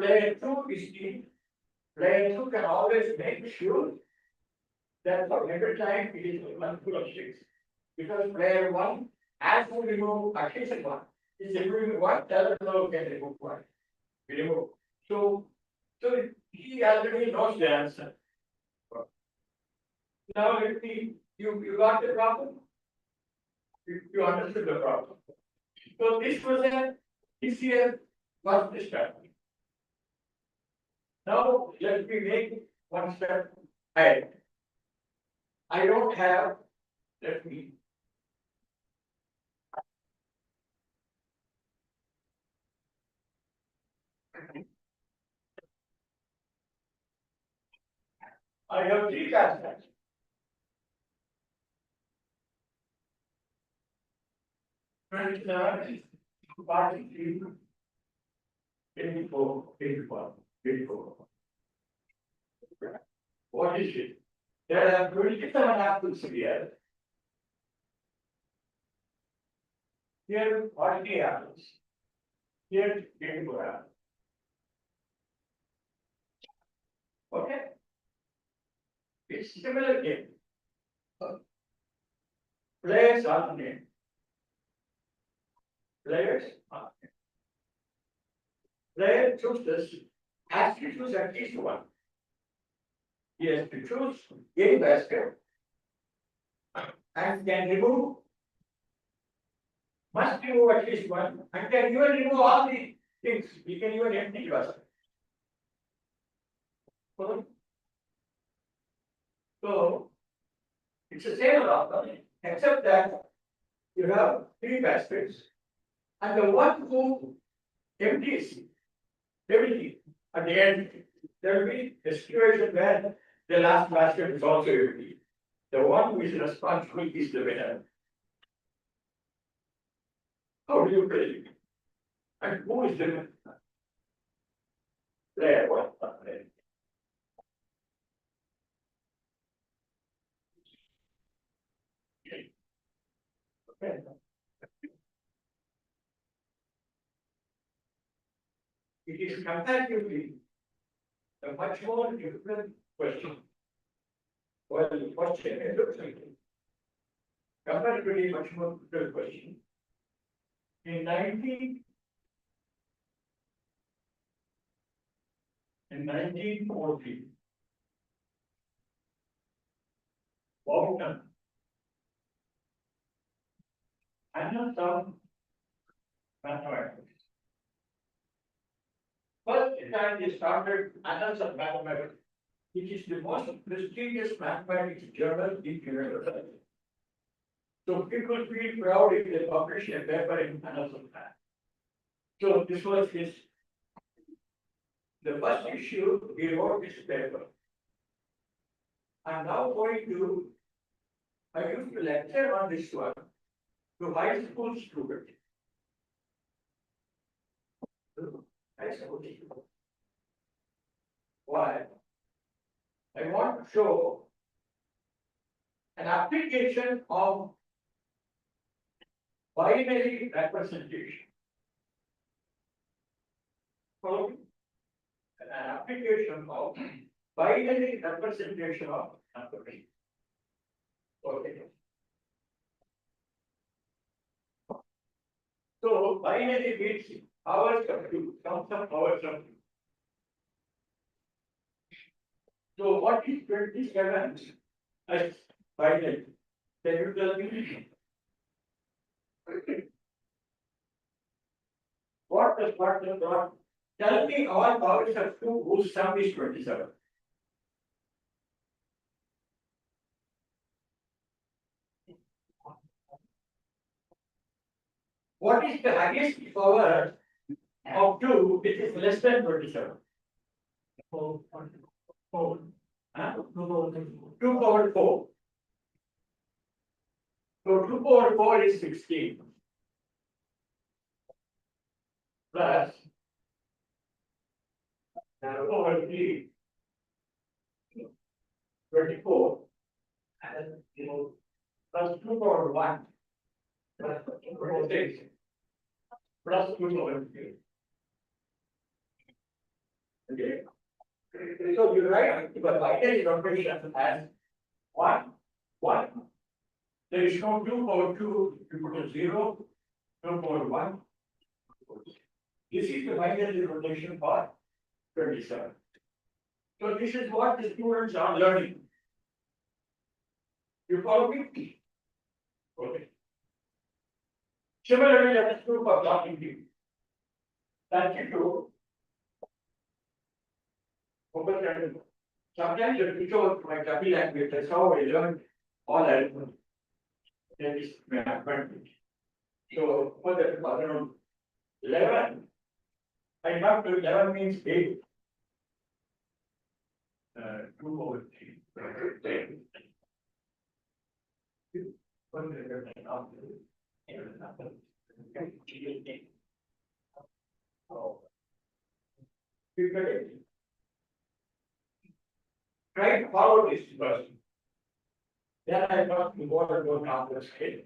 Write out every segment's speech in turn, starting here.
player 2 is the player 2 can always make sure that for every time it is one full of 6. Because player 1 has to remove at least one. If removing one, the other fellow can remove one. We remove. So he already knows the answer. Now let me, you got the problem? You understood the problem. So this was a easier first step. Now let me make one step ahead. I don't have, let me. I have 3 aspects. And 43, 84, 81, 84. What is it? There are 27 apples here. Here, 40 apples. Here, 84 apples. Okay? It's similar game. Players are named. Players are named. Player chooses, has to choose at least one. He has to choose a basket and can remove, must remove at least one, and can even remove all the things. He can even empty the basket. So it's the same problem, except that you have 3 baskets, and the one who empties everything at the end, there will be a situation where the last basket is also empty. The one who is responsible is the winner. How do you play it? And who is the winner? Player 1. Okay. It is comparatively a much more difficult question. Well, the question is comparatively much more difficult question. In 1940, Boston, and some mathematics. First time they started annals of mathematics, which is the most prestigious mathematics journal in Europe. So people feel proud if they publish a paper in annals of math. So this was the first issue he wrote this paper. I'm now going to, I used to lecture on this one to high school students. Why? I want to show an application of binary representation. So, an application of binary representation of information. Okay. So binary means powers of 2, comes of powers of 2. So what is 27 as binary? Can you tell me? What does what? Tell me all powers of 2 whose sum is 27. What is the highest power of 2 which is less than 27? 2 power 4. So 2 power 4 is 16. Plus 2 power 3, 24. And plus 2 power 1. Plus 2 power 6. Plus 2 power 3. Okay. So you write the binary notation as 1, 1. There is no 2 power 2 equal to 0, 2 power 1. This is the binary notation for 27. So this is what the students are learning. You follow me? Okay. Similarly, let us do for talking to you. Thank you to open. Sometimes the teacher my copy language, that's how I learned all arithmetic. That is mathematics. So for the 11, I have to 11 means 8. 2 over 3. Try to follow this first. Then I got more and more complex case.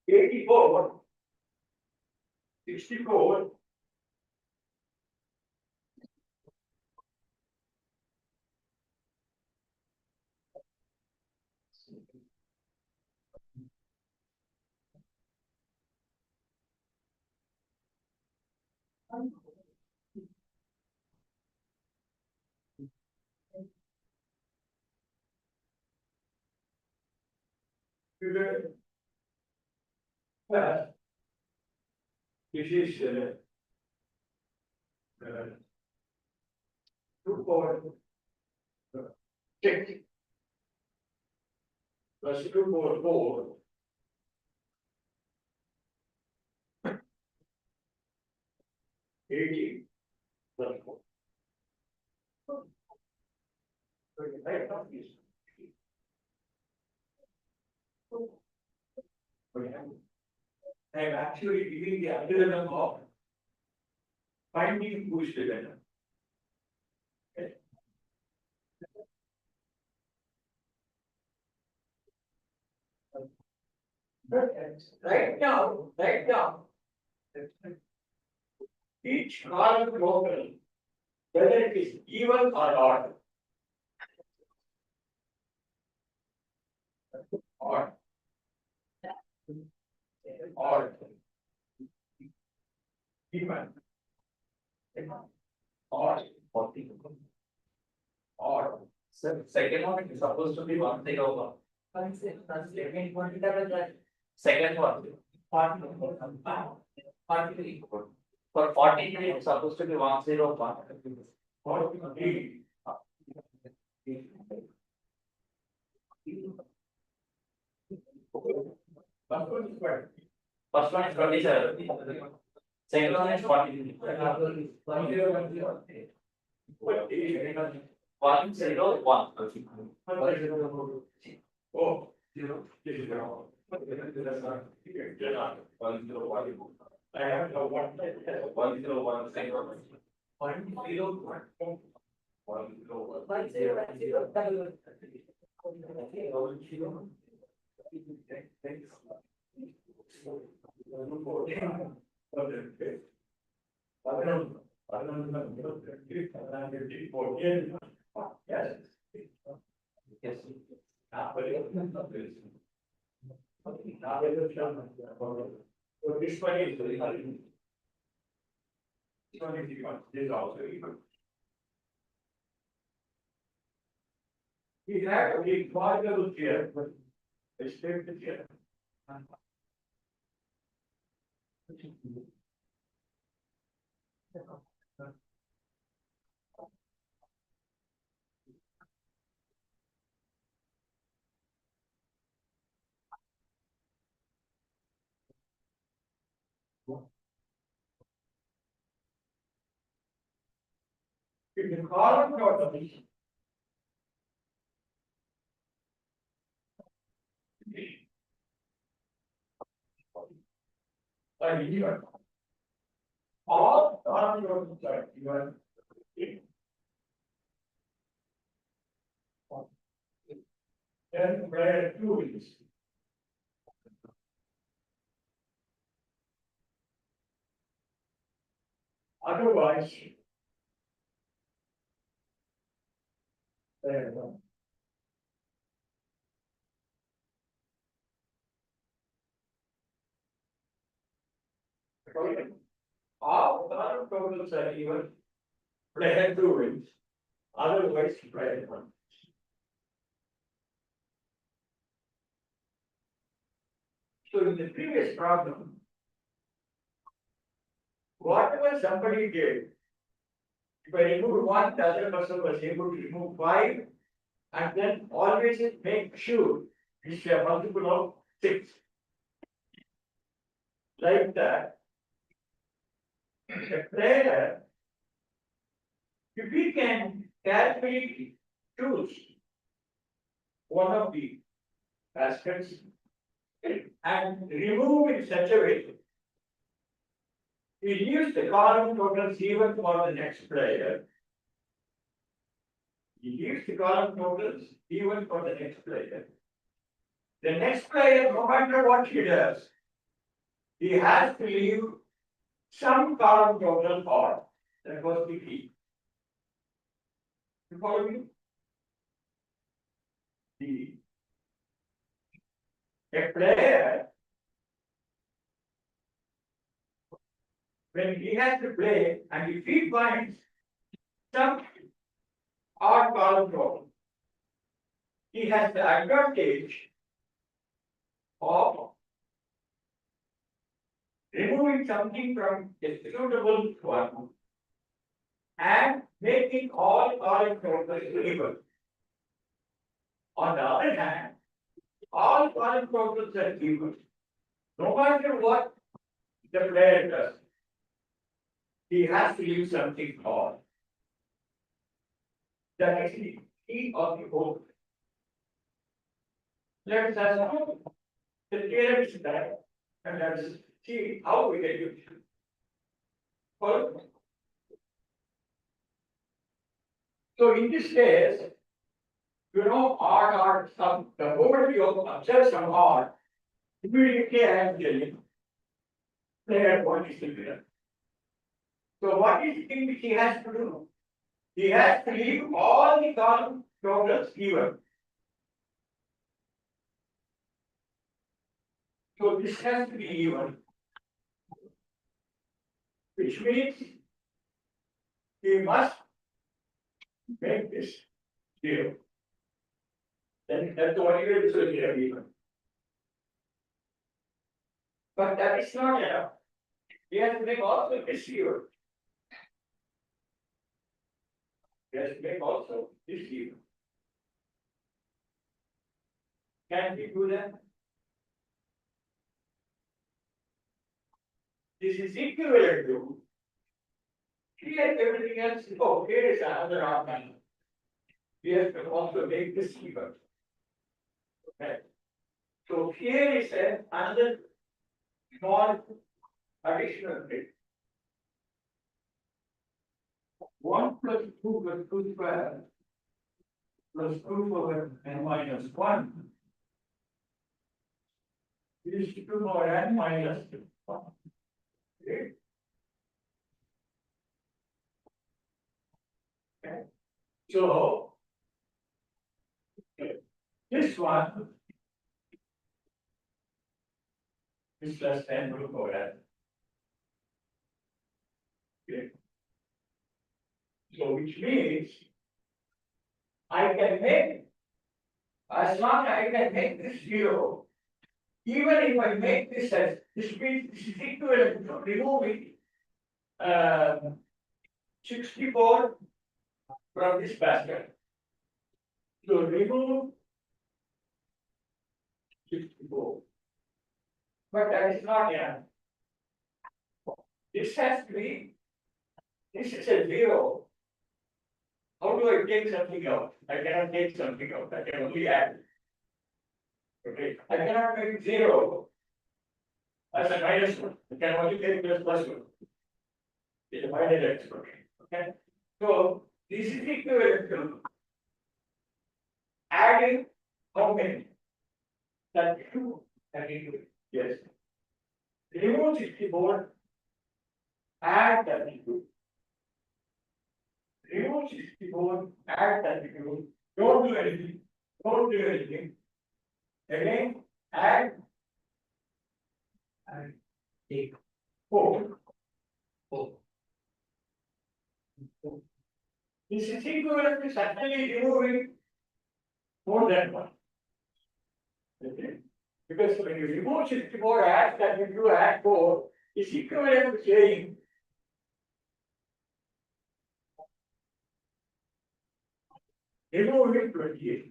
84, 64, this is 2 power 6 plus 2 power 4. 80 plus 4. So you write down this. I am actually giving the algorithm of finding who is the winner. Right now, each column local, whether it is even or odd. Odd. Odd. Even. Odd. Odd. Sir, second one is supposed to be 101. Second one. 43. For 43, it's supposed to be 101. 43. First one is 27. Second one is 43. 101. Oh, 0. I have no 101. Second one. 101. Yes. So this one is very hard. This one is equal. This is also equal. We have a quadruple here, but a straight here. If the column totally are even, all column totals are even. Then where 2 is. Otherwise. There you go. All other totals are even. They have two rings. Otherwise, spread one. So in the previous problem, whatever somebody did, if I remove one, the other person was able to remove five, and then always make sure it's a multiple of 6. Like that. The player, if we can carefully choose one of the baskets and remove in such a way, we use the column totals even for the next player. We use the column totals even for the next player. The next player, no matter what he does, he has to leave some column total or that was the key. You follow me? A player, when he has to play and if he finds some odd column total, he has the advantage of removing something from a suitable one and making all column totals even. On the other hand, all column totals are even. No matter what the player does, he has to leave something odd. That is the key of the whole. Let us assume the theorem is that, and let us see how we get it. Follow? So in this case, you know, odd or some, the moment you observe some odd, immediately I am telling you, player one is the winner. So what is the thing which he has to do? He has to leave all the column totals even. So this has to be even, which means he must make this 0. Then that's the only way this will be even. But that is not enough. He has to make also this 0. He has to make also this 0. Can we do that? This is equivalent to here everything else. Oh, here is another odd number. We have to also make this even. Okay. So here is another small additional bit. 1 plus 2 plus 2 square plus 2 over n minus 1 is 2 over n minus 1. Okay. Okay. So this one is less than 2 over n. Okay. So which means I can make, as long as I can make this 0, even if I make this as, this means this is equivalent to removing 64 from this basket. So remove 64. But that is not enough. This has to be, this is a 0. How do I take something out? I cannot take something out, I can only add. Okay, I cannot make 0 as a minus 1, I can only take plus 1. It's a binary expression. Okay, so this is equivalent to adding how many? 32, 32, yes. Remove 64, add 32. remove 64, add 32, don't do anything, don't do anything. Again, add and take 4. This is equivalent to certainly removing more than 1. Okay? Because when you remove 64, add 32, add 4, it's equivalent to saying removing 28.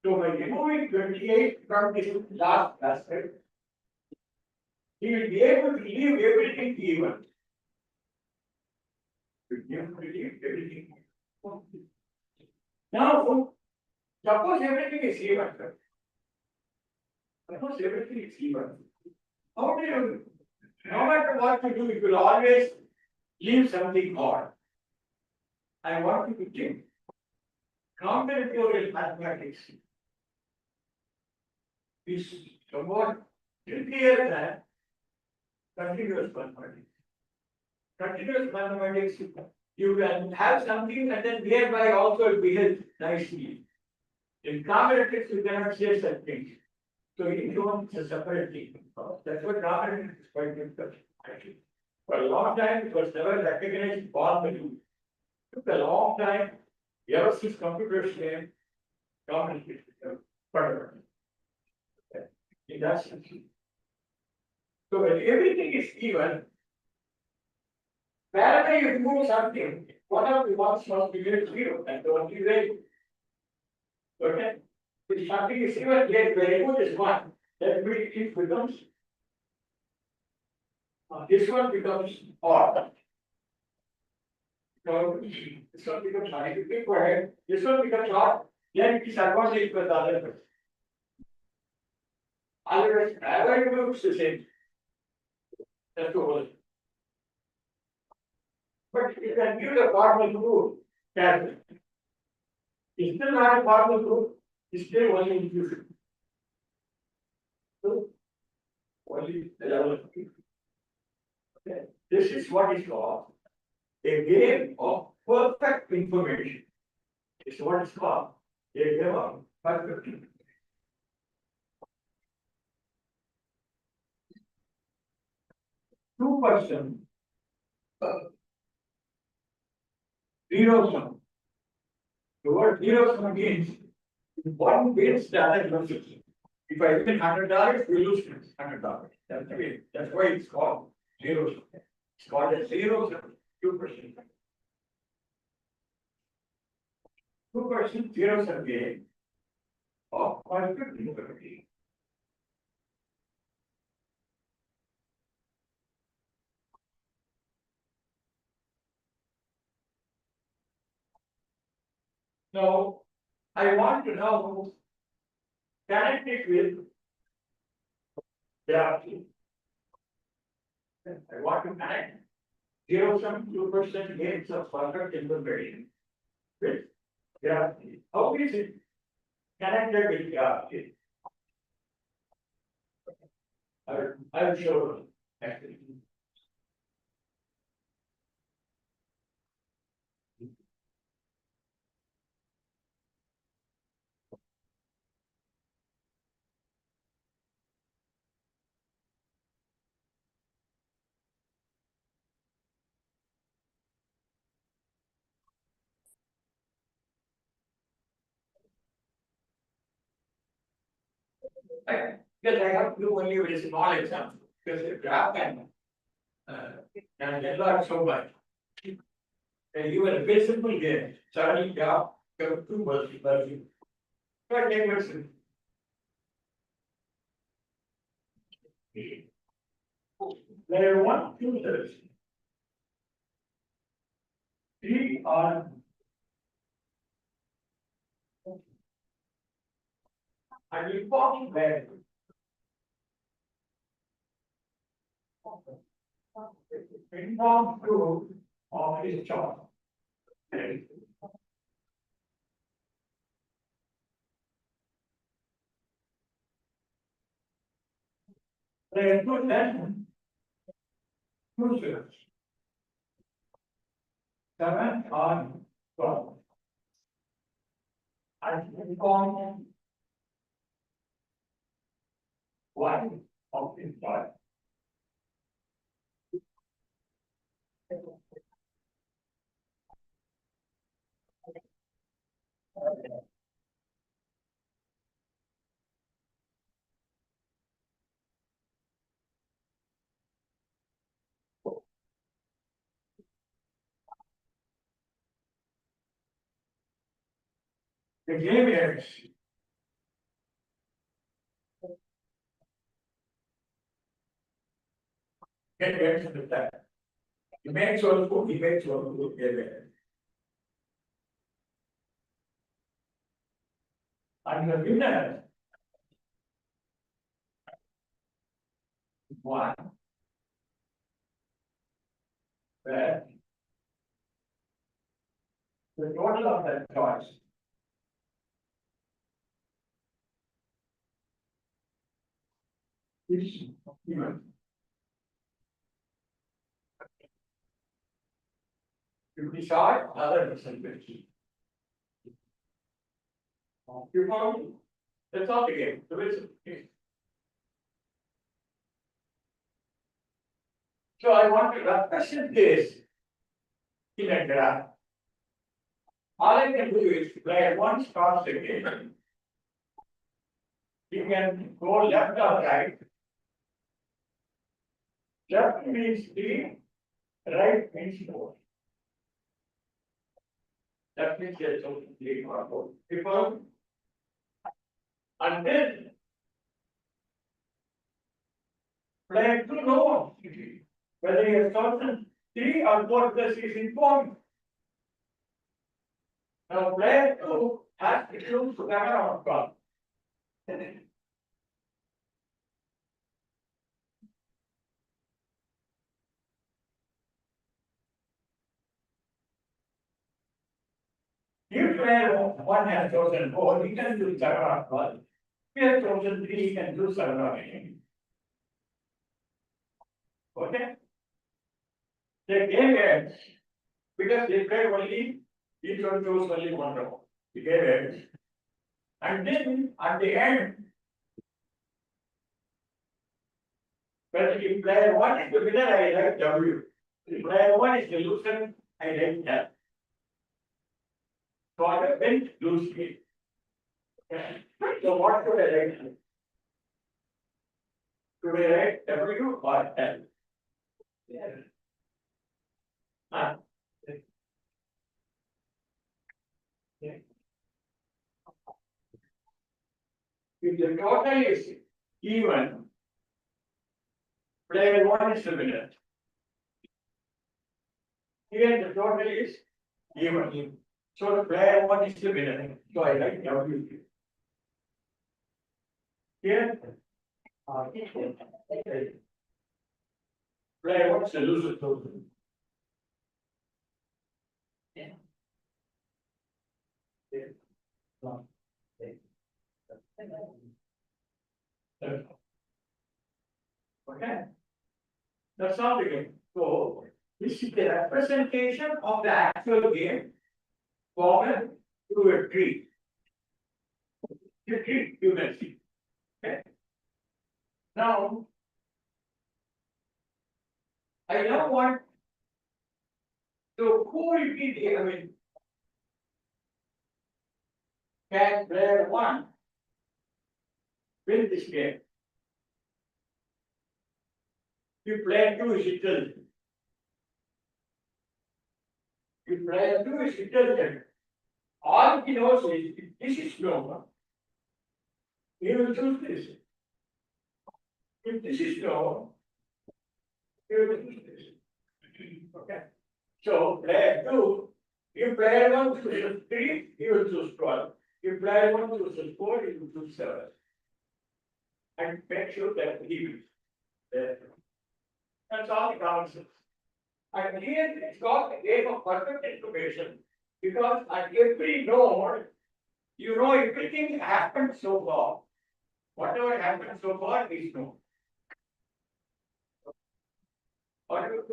So by removing 28 from this last aspect, he will be able to leave everything even. Leave everything. Now, suppose everything is even. Suppose everything is even. How do you, no matter what you do, it will always leave something odd. I want you to think. Combinatorial mathematics is somewhat trickier than continuous mathematics. Continuous mathematics, you can have something and then thereby also behave nicely. In combinatorics, you cannot say such things. So each one is a separate thing. That's what combinatorics is quite difficult, actually. For a long time, it was never recognized formally. It took a long time, ever since computers came, combinatorics became fundamental. In that sense. So when everything is even, wherever you remove something, one of the ones must be given 0 and the one is right. Okay? If something is even, yet the remove is 1, then it becomes, this one becomes odd. So this one becomes odd. If you think ahead, this one becomes odd, then it is advantage for the other person. Otherwise, wherever it moves the same. That's the whole. But you can give the formal proof, carefully. It's still not a formal proof, it's still only intuition. So, only the level of proof. Okay. This is what is called a game of perfect information. It's what is called a game of perfect information. Two person, zero sum. The word zero sum means one wins the other loses. If I win $100, we lose $100. That's the way. That's why it's called zero sum. It's called a zero sum. 2%. 2% zero sum game of perfect information. Now, I want to now connect it with gravity. I want to connect zero sum 2% gains of perfect information with gravity. How is it connected with gravity? I will show you actually. Because I have to do only with a small example, because the graph and enlarge so much. And even a very simple game, suddenly graph come to multiple. But they were simple. Layer 1 filters. 3 are an important variable. Informed proof of his choice. Player two then. Two zeros. 7 on 12. And inform 1 of the 5. The game is get to the time. He makes one good, he makes one good game. And the winner one. Where the total of that choice is even. If we short, other percentage. You found, that's not the game, the reason. So I want to represent this in a graph. All I can do is player one starts the game. You can go left or right. Left means 3, right means 4. That means there's only 3 or 4. People, and then player 2 knows whether he has chosen 3 or 4 plus he is informed. Now player 2 has to choose the camera on top. If player 1 has chosen 4, he can do 7 or 12. If he has chosen 3, he can do 7 or 8. Okay? The game ends because they play only, each one chose only one row. The game ends. And then at the end, when if player 1 is the winner, I write W. If player 1 is the loser, I write F. So I have been lose it. Okay. So what should I write? Should I write W or L? Huh? If the total is even, player 1 is the winner. Here the total is even. So the player 1 is the winner. So I write W. Here. Player 1 is the loser total. Okay. That's not the game. So this is the representation of the actual game formed through a tree. The tree you can see. Okay. Now I now want to who will be the, I mean, can player 1 win this game? If player 2 is intelligent. If player 2 is intelligent, all he knows is if this is no, he will choose this. If this is no, he will choose this. Okay. So player 2, if player 1 chooses 3, he will choose 12. If player 1 chooses 4, he will choose 7. And make sure that he wins. That's all the concept. And here it's got a game of perfect information because at every node, you know everything happened so far. Whatever happened so far is known. Or you.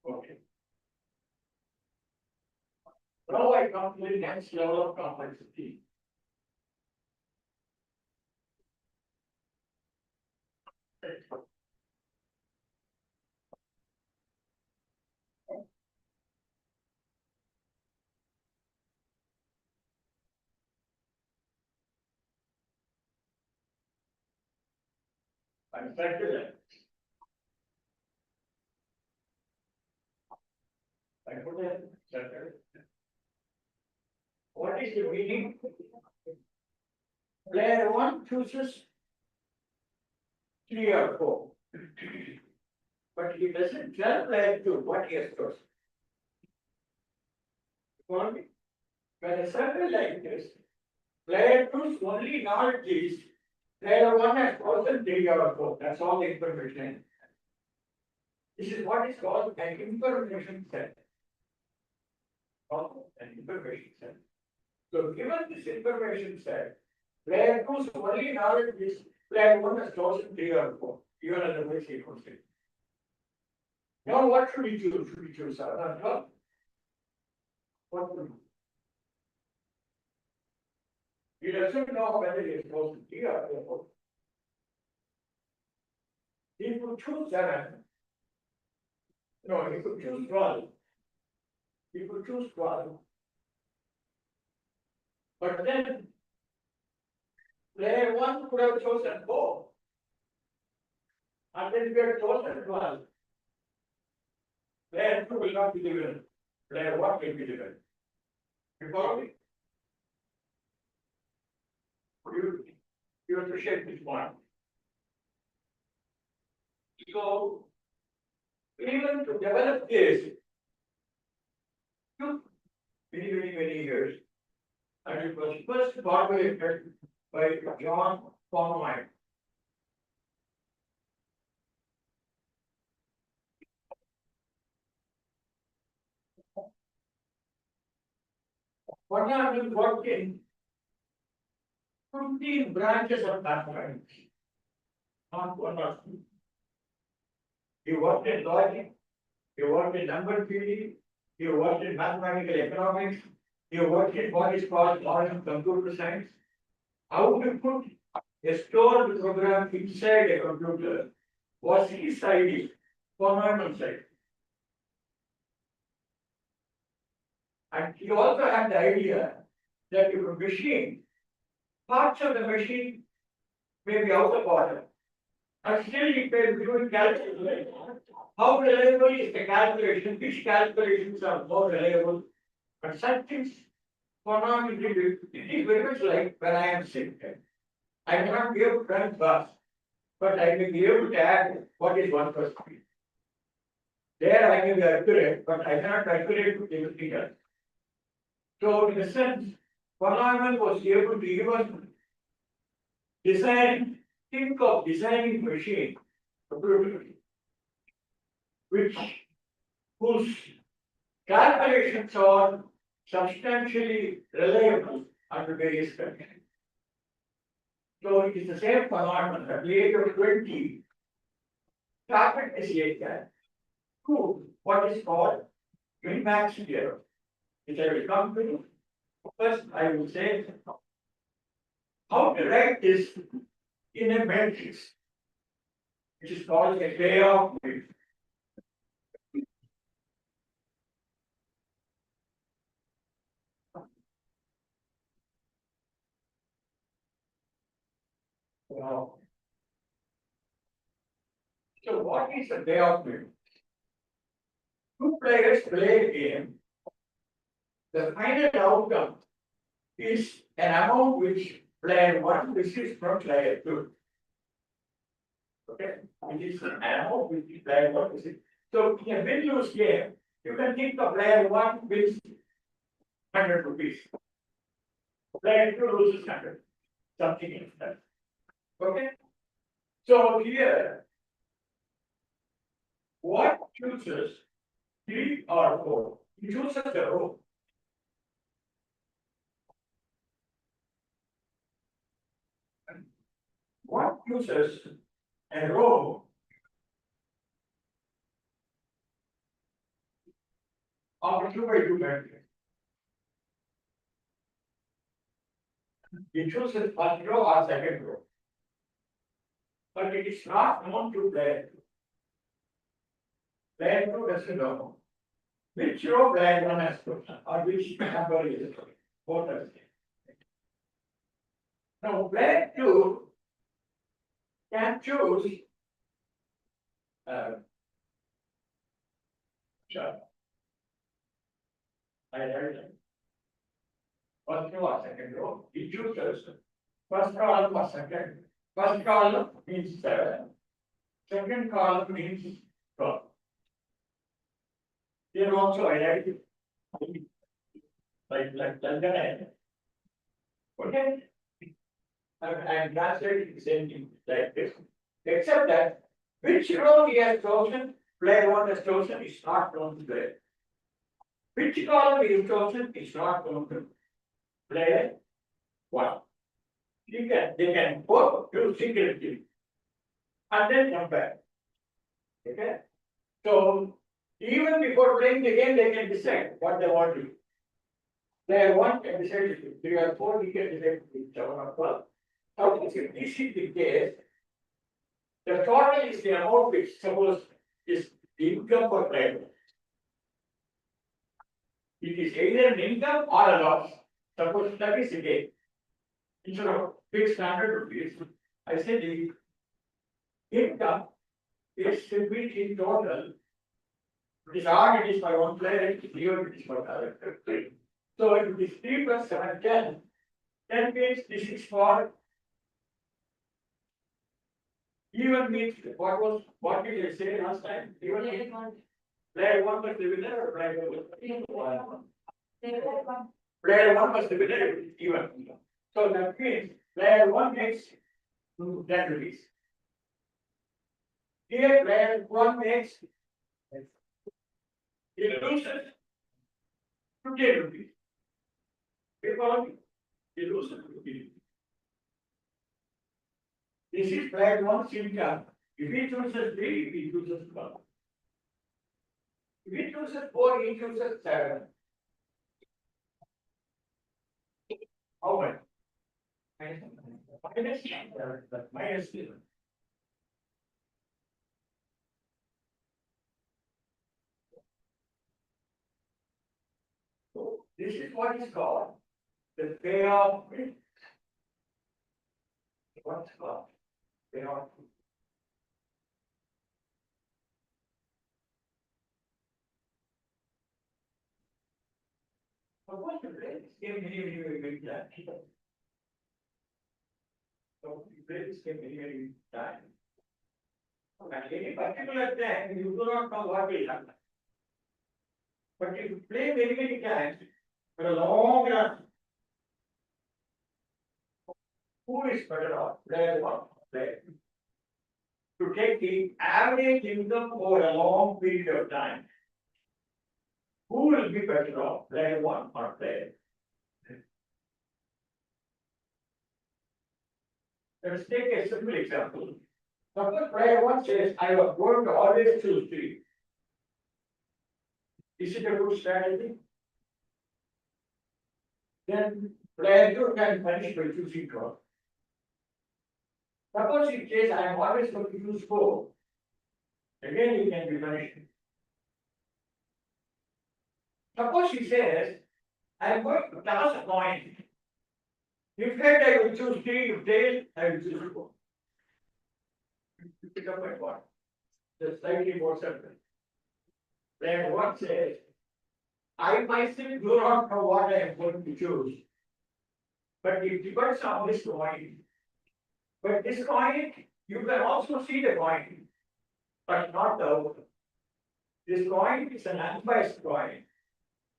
Okay. Now I come to the next level of complexity. I'm circular. I put a circle. What is the meaning? Player one chooses 3 or 4. But he doesn't tell player two what he has chosen. Follow me? When a circle like this, player two's only knowledge is player one has chosen 3 or 4. That's all the information. This is what is called an information set. Also, an information set. So given this information set, player two's only knowledge is player one has chosen 3 or 4. Even otherwise he knows it. Now what should we choose? Should we choose another club? What would he doesn't know whether he is chosen 3 or 4. He could choose 7. No, he could choose 12. He could choose 12. But then player one could have chosen 4. And then we have chosen 12. Player two will not be given. Player one will be given. You follow me? You appreciate this one. So even to develop this took many years. And it was first formulated by John Conway. What happened worked in 15 branches of mathematics, not one or two. He worked in logic, he worked in number theory, he worked in mathematical economics, he worked in what is called modern computer science. How to put a stored program inside a computer was his idea, fundamental side. And he also had the idea that if a machine, parts of the machine may be out of order, and still it may be doing calculation. How reliable is the calculation? Which calculations are more reliable? And such things fundamentally, it is very much like when I am sick. I cannot be able to run fast, but I may be able to add what is 1 plus 3. There I may be accurate, but I cannot calculate with everything else. So in a sense, Von was able to even think of designing machine, which whose calculations are substantially reliable under various conditions. So it is the same phenomenon at the age of 20, started as a prove what is called min-max theorem, which I will come to. First, I will say how to write this in a matrix, which is called a payoff matrix. Wow. So what is a payoff matrix? Two players play a game. The final outcome is an amount which player one receives from player two. Okay, it is an amount which player one receives. So in a win-lose game, you can think of player one wins 100 rupees. Player two loses 100, something like that. Okay, so here, what chooses 3 or 4? He chooses the row. What chooses a row of a 2 by 2 matrix. You choose the first row or second row. But it is not known to player 2. Player 2 doesn't know which row player 1 has chosen or which number is it. Both are the same. Now player 2 can choose sure. I heard it. First row or second row, he chooses first column or second. First column means 7. Second column means 12. Here also I write it like that. Okay. I'm translating the same thing like this. Except that which row he has chosen, player 1 has chosen is not known to player. Which column he has chosen is not known to player 1. They can both do secretly and then come back. Okay. So even before playing the game, they can decide what they want to do. Player 1 can decide to do 3 or 4, he can decide to do 7 or 12. Now, if this is the case, the total is the amount which suppose is the income for player 1. It is either an income or a loss. Suppose that is the case. Instead of fixed 100 rupees, I say the income is simply in total. It is odd, it is for one player, it is even, it is for the other. So if it is 3 plus 7, 10, 10 means this is for even means what did I say last time? Even means player 1 must be winner or player 1? Player 1 must be winner even. So that means player 1 makes 10 rupees. Here player 1 makes he loses 50 rupees. Because he loses 50 rupees. This is player 1's income. If he chooses 3, he chooses 12. If he chooses 4, he chooses 7. How much? Minus 7. So this is what is called the payoff rate. What's called payoff rate. So what the rate is very time. So the rate is very time. At any particular time, you do not know what will happen. But if you play very times for a long run, who is better off? Player 1, player 2. To take the average income over a long period of time, who will be better off, player 1 or player 2? Let's take a simple example. Suppose player 1 says, I was going to always choose 3. Is it a good strategy? Then player 2 can punish by choosing 12. Suppose he says, I am always going to choose 4. Again, he can be punished. Suppose he says, I am going to toss a coin. If head, I will choose 3, if tail, I will choose 4. You pick up my point. Just slightly more simple. Player 1 says, I myself do not know what I am going to choose. But it depends on this coin. But this coin, you can also see the coin, but not the outcome. This coin is an unbiased coin,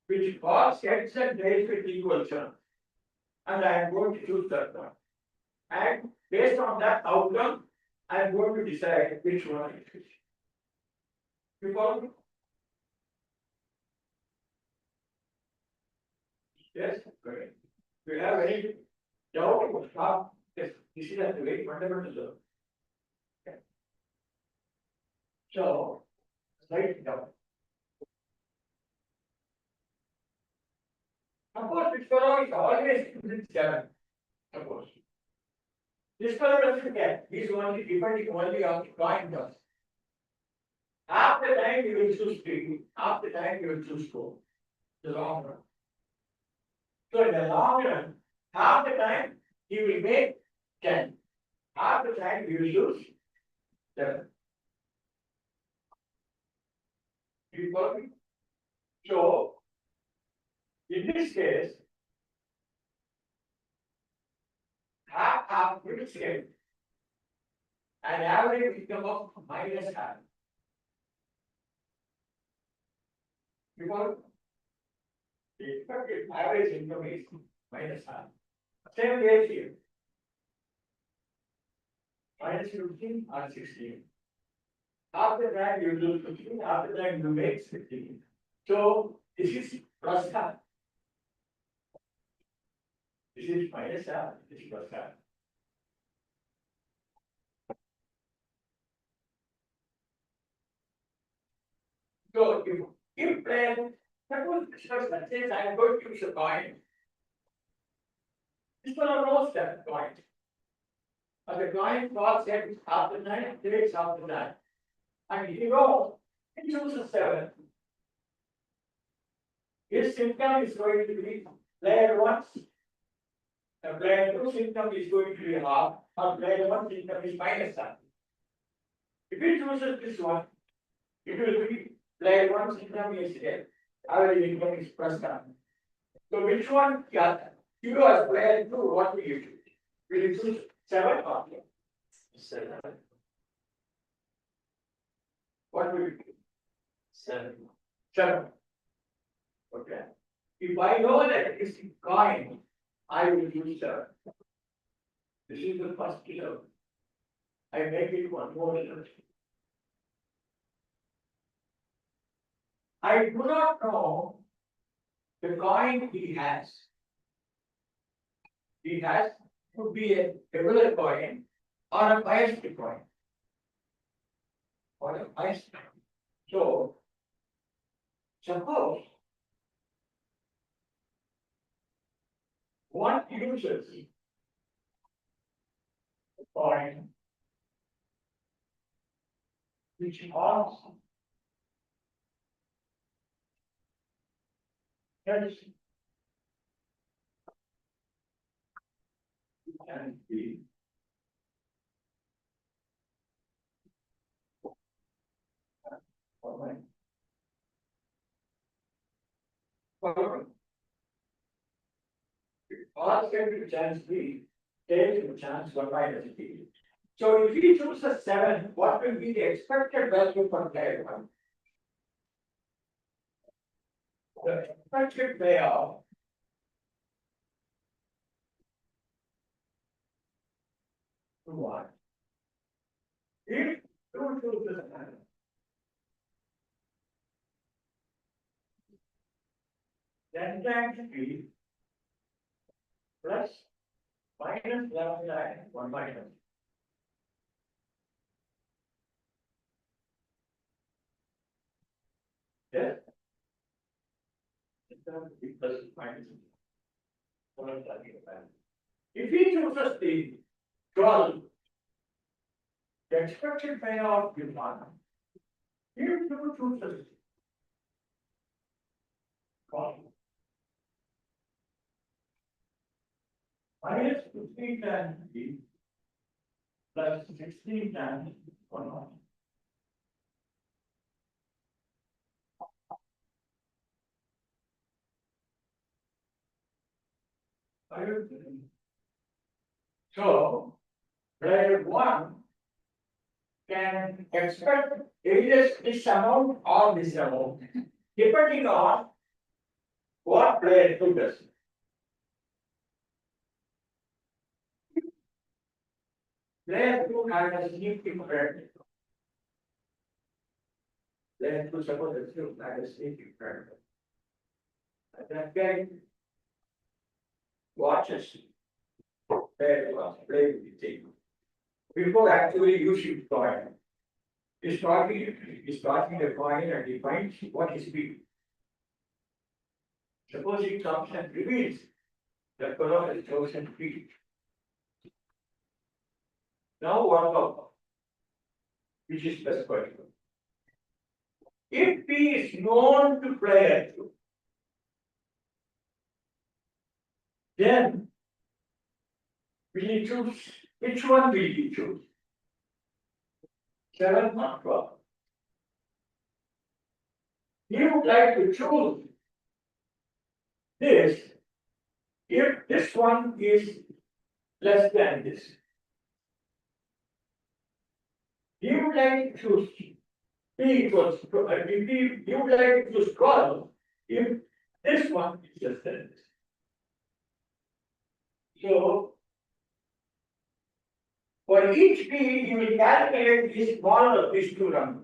which falls heads and tails with equal chance. And I am going to choose that one. And based on that outcome, I am going to decide which one I choose. You follow me? Yes, correct. Do you have any doubt? Stop. Yes, this is a very fundamental. Okay. So, write it down. Of course, this fellow is always within 7. Of course. This fellow doesn't care. He's only depending only on the coin toss. Half the time you will choose 3, half the time you will choose 4. The long run. So in the long run, half the time he will make 10. Half the time he will choose 7. You follow me? So in this case, half will scale. An average income of minus half. Because the effective average income is minus half. Same case here. Minus 15 or 16. Half the time you lose 15, half the time you make 16. So this is plus half. This is minus half, this is plus half. So if plan, suppose let's say I am going to use a coin. This one knows that coin. But the coin falls at half the time, takes half the time. And he chooses 7. His income is going to be player 1's. The player 2's income is going to be half, or player 1's income is minus half. If he chooses this one, it will be player 1's income is there, average income is plus half. So which one, you as player 2, what will you choose? Will you choose 7 or 7? What will you do? 7. 7. Okay. If I know that it is coin, I will use 7. This is the first kilo. I make it one more little. I do not know the coin he has. He has to be a regular coin or a biased coin. Or a biased coin. So, suppose one uses a coin which has can be all can chance B, takes the chance 1 minus B. So if he chooses 7, what will be the expected value for player 1? The expected payoff to what? If 2 chooses 7, then times B plus minus 11 times 1 minus. Yes. Plus minus. If he chooses the 12, the expected payoff is 1. If you chooses 12, minus 15 times B plus 16 times 1. So, player 1 can expect either this amount or this amount, depending on what player 2 does. Player 2 has a significant credit. Player 2 suppose that you have a significant credit. That guy watches player 1 play with the team. Before actually using coin, he's talking the coin and he finds what is big. Suppose he comes and reveals the color is chosen field. Now what about? Which is specified. If P is known to player 2, then will you choose? Which one will you choose? 7 or 12? You would like to choose this if this one is less than this. You would like to choose P equals, you would like to choose 12 if this one is less than this. So, for each P, you will calculate the smaller of these two numbers.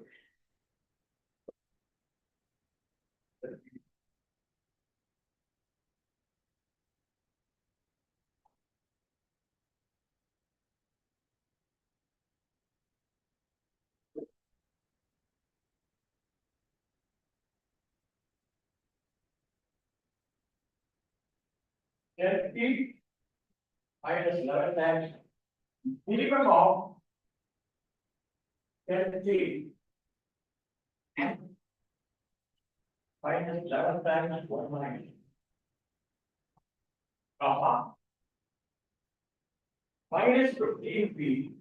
Then P minus 11 times minimum of 10T minus 11 times 1 minus. Minus 15P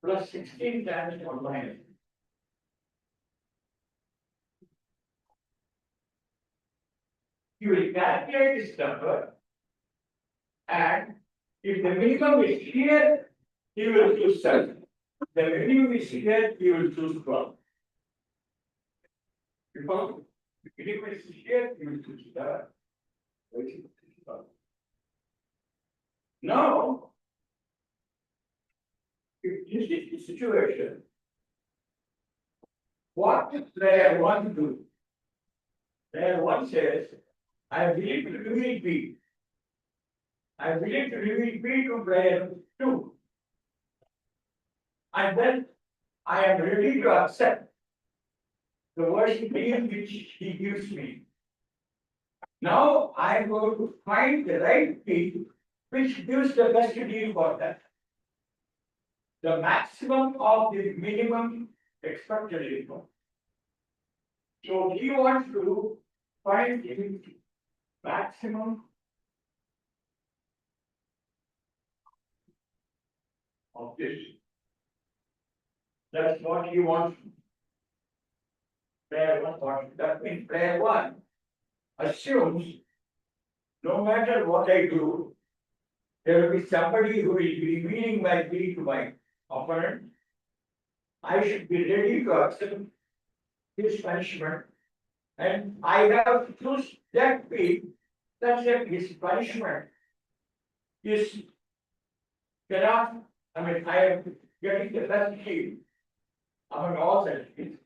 plus 16 times 1 minus. You will calculate this number, and if the minimum is here, you will choose 7. The minimum is here, you will choose 12. Because the minimum is here, you will choose 7. Now, if this is the situation, what does player 1 do? Player 1 says, I am willing to reveal B. I am willing to reveal B to player 2. And then I am ready to accept the version B which he gives me. Now I am going to find the right P which gives the best deal for that. The maximum of the minimum expected income. So he wants to find the maximum of this. That's what he wants. Player 1 wants. That means player 1 assumes no matter what I do, there will be somebody who will be revealing my P to my opponent. I should be ready to accept his punishment, and I have to choose that P such that his punishment is cannot, I mean, I am getting the best P among all the P's.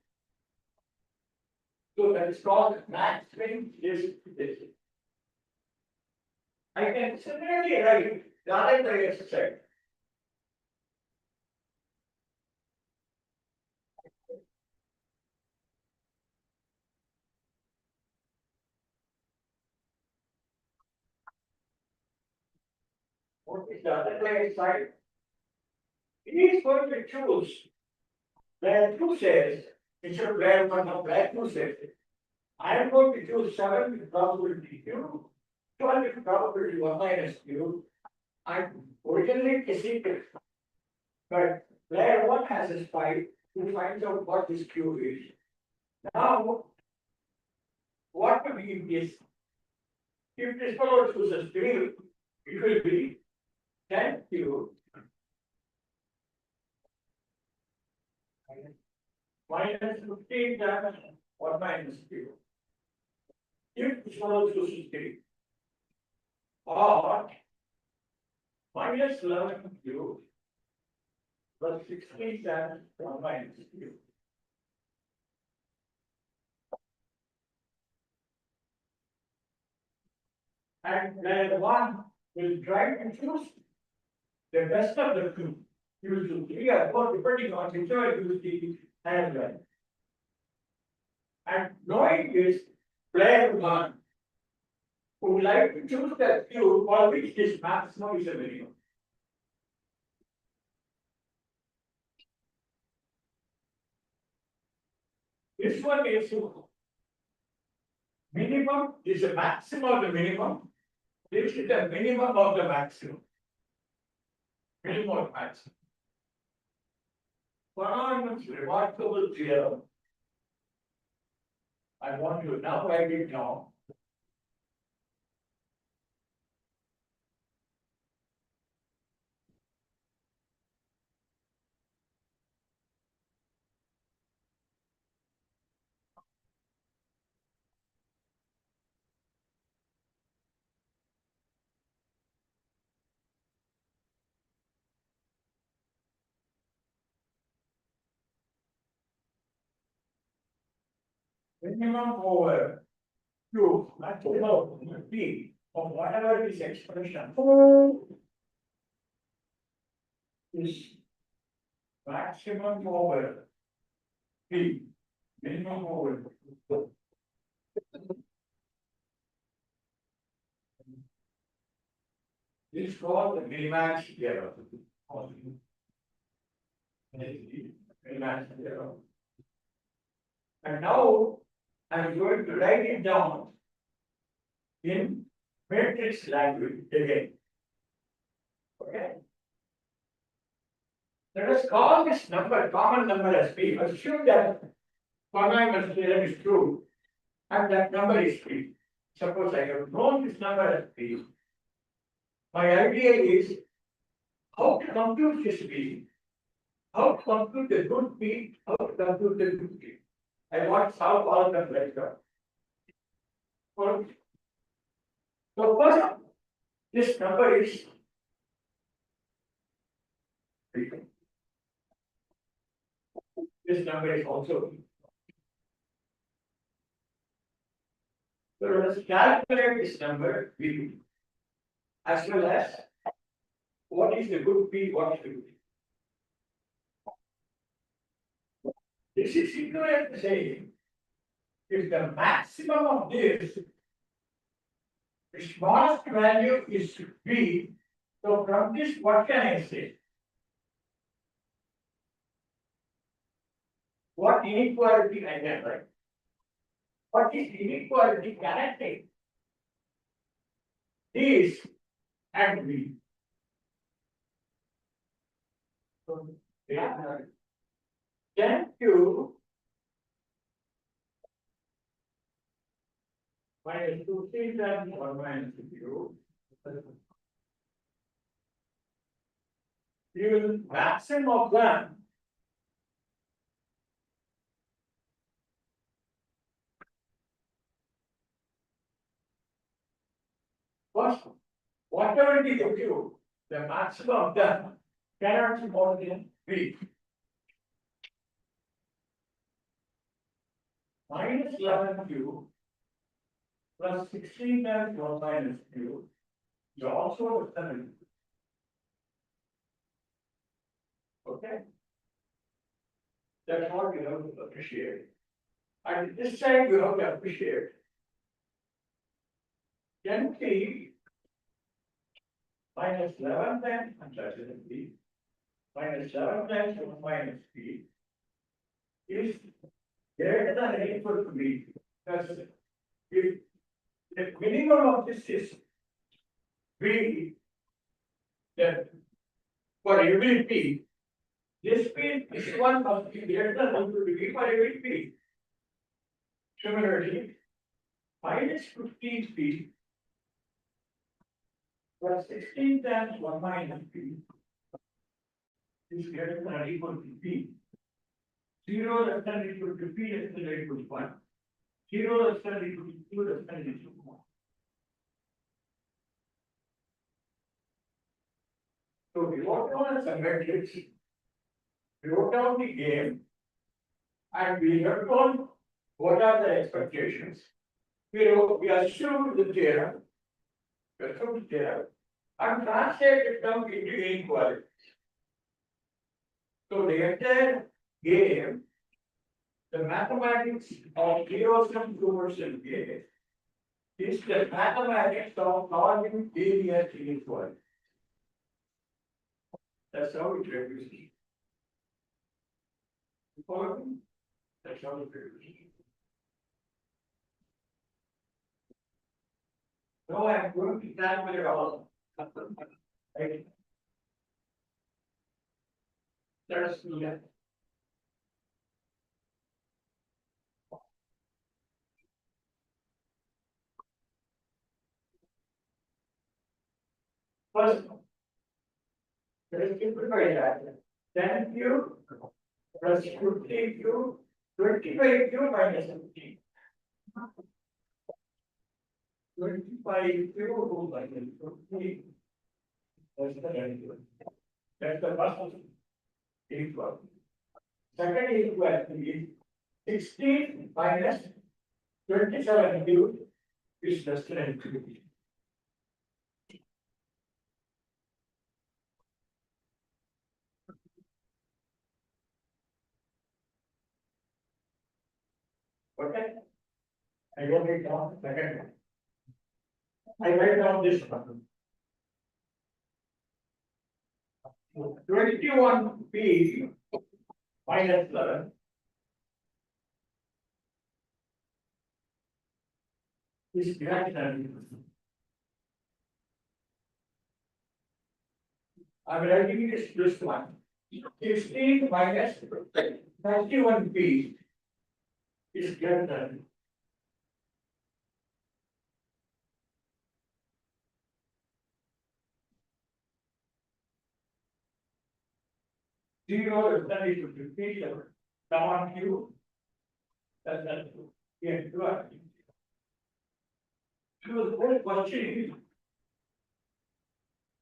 So that is called maximum is this. I can similarly write the other exercise. What is the other exercise? He is going to choose player 2 says, instead of player 1 or player 2 says, I am going to choose 7 with probability Q, 12 with probability 1 minus Q. I originally secret, but player 1 has a spy who finds out what this Q is. Now, what to be is, if this fellow chooses 3, it will be 10Q minus 15 times 1 minus Q. If this fellow chooses 3, or minus 11Q plus 16 times 1 minus Q. And player 1 will try to choose the best of the two. You will choose 3 or 4 depending on whichever you see as well. And knowing this, player one would like to choose the cube for which this maximum is a minimum. This one is minimum, is the maximum of the minimum. This is the minimum of the maximum. Minimum of maximum. One remarkable theorem. I want to now write it down. Minimum over Q, maximum over P of whatever this expression is maximum over P, minimum over. This is called the minimax theorem. Minimax theorem. And now I'm going to write it down in matrix language again. Okay. Let us call this number, common number as P. Assume that Fermat's theorem is true and that number is P. Suppose I have known this number as P. My idea is how to compute this P, how to compute the good P, how to compute the good P. I want to solve all the later. So first, this number is this number is also. So let us calculate this number V as well as what is the good P, what is the good P. This is equivalent to saying if the maximum of this, the smallest value is B, so from this, what can I say? What inequality I can write? What is inequality can I take? This and B. So, then Q minus 2C times 1 minus Q. You will maximum of them. First, whatever it is Q, the maximum of them cannot be more than B. Minus 11Q plus 16 times 1 minus Q is also 7. Okay? That's what you have to appreciate. And this side you have to appreciate. 10P minus 11 times, I'm sorry, 7P minus 11 times 1 minus P is greater than or equal to B. Because if the minimum of this is B, then for every P, this one must be greater than or equal to B for every P. Similarly, minus 15P plus 16 times 1 minus P is greater than or equal to P. 0 less than or equal to P less than or equal to 1. 0 less than or equal to 2 less than or equal to 1. So we wrote down some metrics, we wrote down the game, and we wrote down what are the expectations. We assumed the theorem, and translated them into inequality. So the entire game the mathematics of Iwsmga K is the mathematics of solving linear inequality. That's how it represents. That's how it represents. No, I'm going to calculate all. Right? Let us do that. First, let us simplify that. 10 plus 50 25 minus 50. 25 minus 50. That's the first equal. Second equality is 16 minus 27 cube is less than 50. Okay. I wrote it down second one. I write down this one. 21p minus 11 is greater than. I'm writing this one. 16 minus 91p is greater than. Zero is then equal to p down q. That's yeah, do it. So the whole question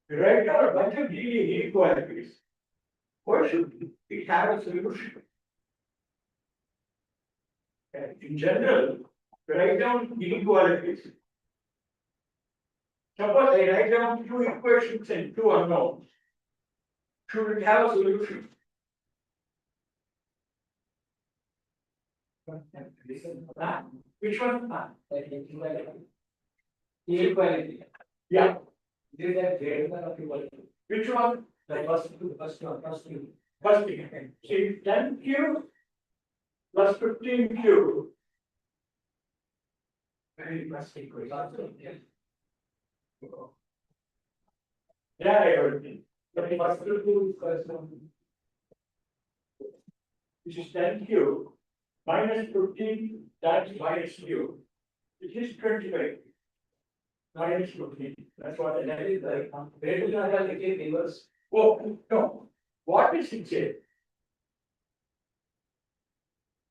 is, write down a bunch of linear inequalities. Why should it have a solution? In general, write down inequalities. Suppose I write down two equations and two unknowns. Should it have a solution? Which one? Inequality. Yeah. Is that greater than or equal to? Which one? The first two, first one, first two. First thing. See, 10q plus 15q. Very first equation. Yeah, I heard it. But the first two, first one. Which is 10q minus 15 times minus q, which is 25 minus 15. That's what That is the greater than or equal reverse. Oh, no. What is it say?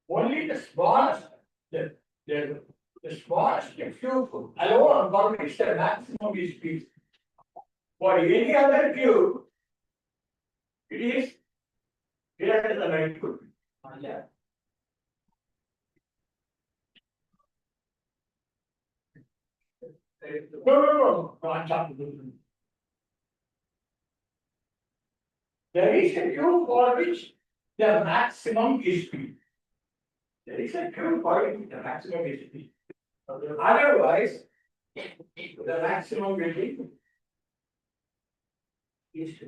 Only the smallest, the smallest cube alone permits the maximum is p. For any other cube, it is greater than or equal. Yeah. No, I'm talking. There is a cube for which the maximum is p. There is a cube for which the maximum is p. Otherwise, the maximum will be Is to.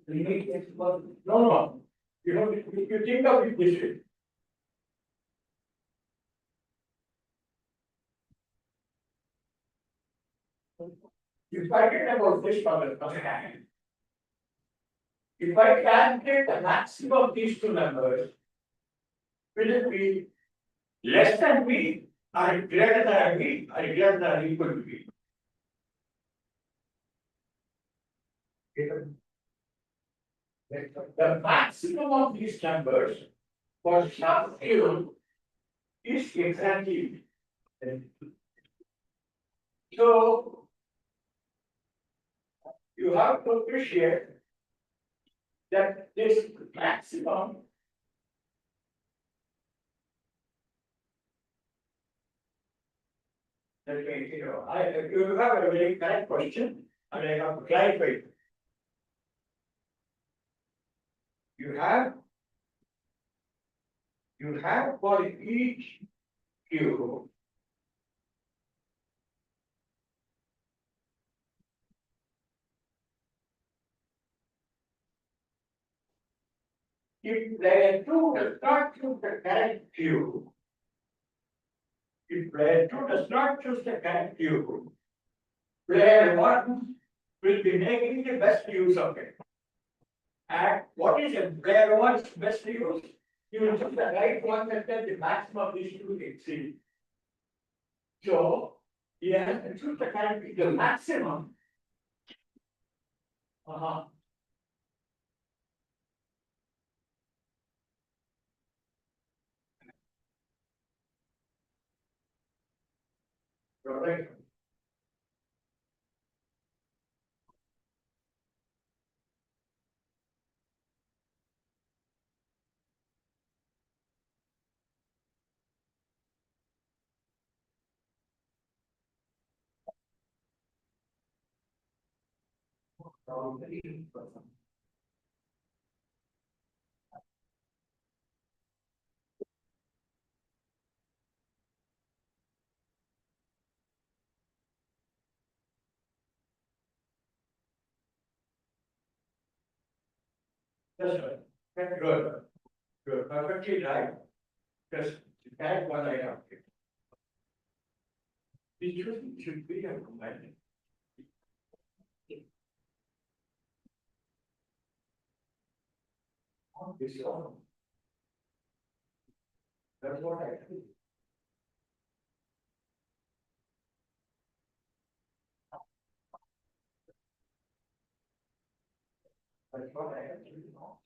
Limit is for. no. You know, if you think of it this way. If I get about this problem, if I calculate the maximum of these two numbers, will it be less than b, or greater than b, or greater than or equal to b? The maximum of these numbers for some cube is exactly. So you have to appreciate that this maximum you have a very correct question, and I have to clarify it. You have you have for each Q. If player 2 does not choose the correct Q, if player 2 does not choose the correct Q, player 1 will be making the best use of it. And what is a player 1's best use? You will choose the right one that has the maximum distributed exceed. So, he has to choose the correct, the maximum. Correct. That's right. That's good. You're perfectly right. Just add one item. It should be a combined. This one. That's what I think. That's what I actually know.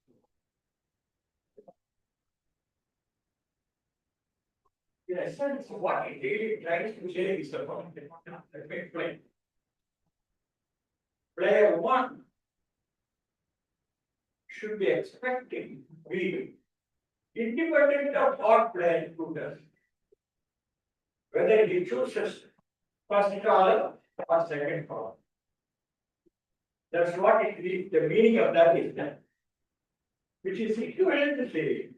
In a sense, what it really tries to say is the following. Let me explain. Player 1 should be expecting be independent of what player 2 does. Whether he chooses first column or second column. That's what it is, the meaning of that is that. Which is equivalent to say,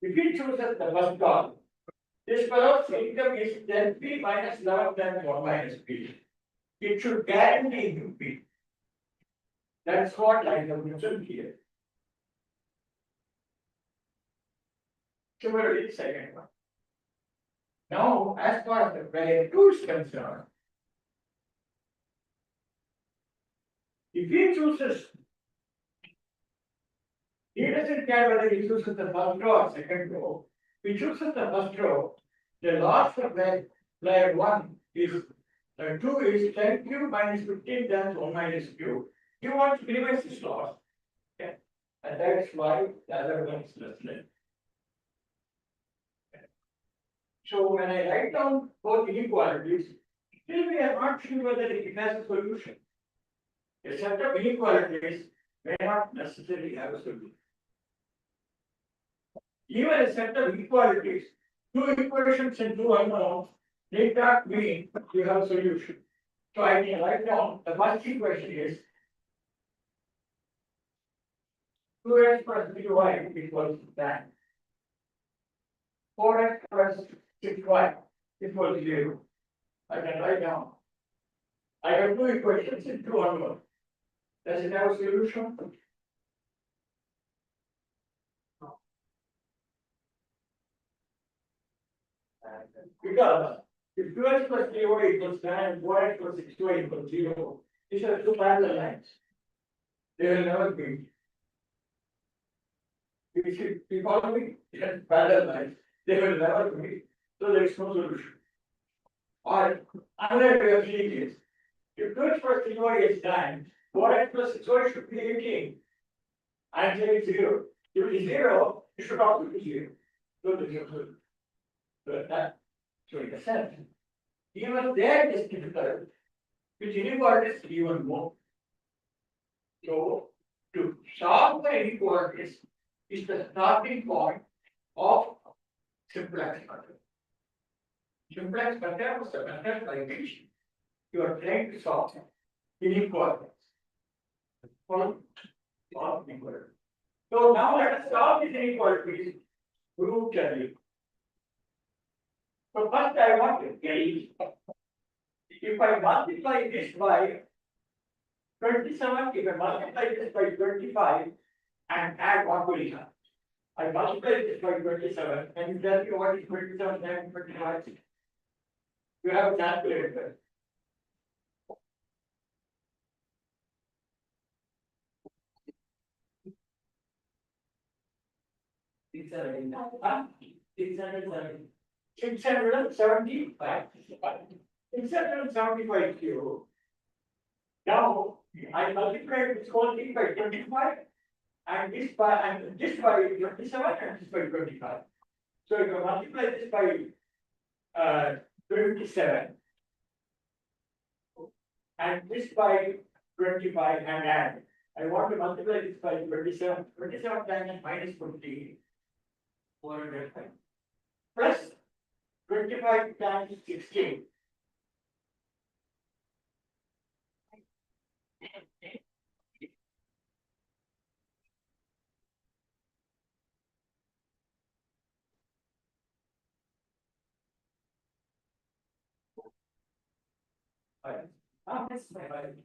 if he chooses the first column, this fellow's income is 10p minus 11 times 1 minus p. It should guarantee him p. That's what I have mentioned here. Similarly, second one. Now, as far as the player 2 is concerned, if he chooses, he doesn't care whether he chooses the first row or second row. If he chooses the first row, the loss of player 1 is 2 is 10q minus 15 times 1 minus q. He wants to minimize his loss. Okay. And that's why the other one is less than. So when I write down both inequalities, still we are not sure whether it has a solution. A set of inequalities may not necessarily have a solution. Even a set of equalities, two equations and two unknowns, need not mean you have a solution. So I can write down the first equation is 2x plus 3y equals 10. 4x plus 6y equals 0. I can write down. I have two equations and two unknowns. Does it have a solution? Because if 2x plus 3y equals 10 and 4x plus 6y equals 0, these are two parallel lines. They will never meet. If you follow me, parallel lines, they will never meet. So there is no solution. Or another way of seeing is, if 2x plus 3y is 9, 4x plus 6y should be 18. And say it's 0. If it is 0, it should also be 0. So there is no solution. So in a sense, even there is difficult, which inequalities even more. So to solve the inequalities is the starting point of simplex method. Simplex method was the method by which you are trying to solve inequalities. So now let us solve these inequalities group journey. So first I want to gauge if I multiply this by 27, if I multiply this by 25 and add what will come. I multiply this by 27 and you tell me what is 27 and 25. You have a calculator. Huh? 670. 675. 675 cube. Now, I multiply this whole thing by 25 and this by 27 and this by 25. So if I multiply this by 27 and this by 25 and add. I want to multiply this by 27. 27 times minus 50. 405. Plus 25 times 16.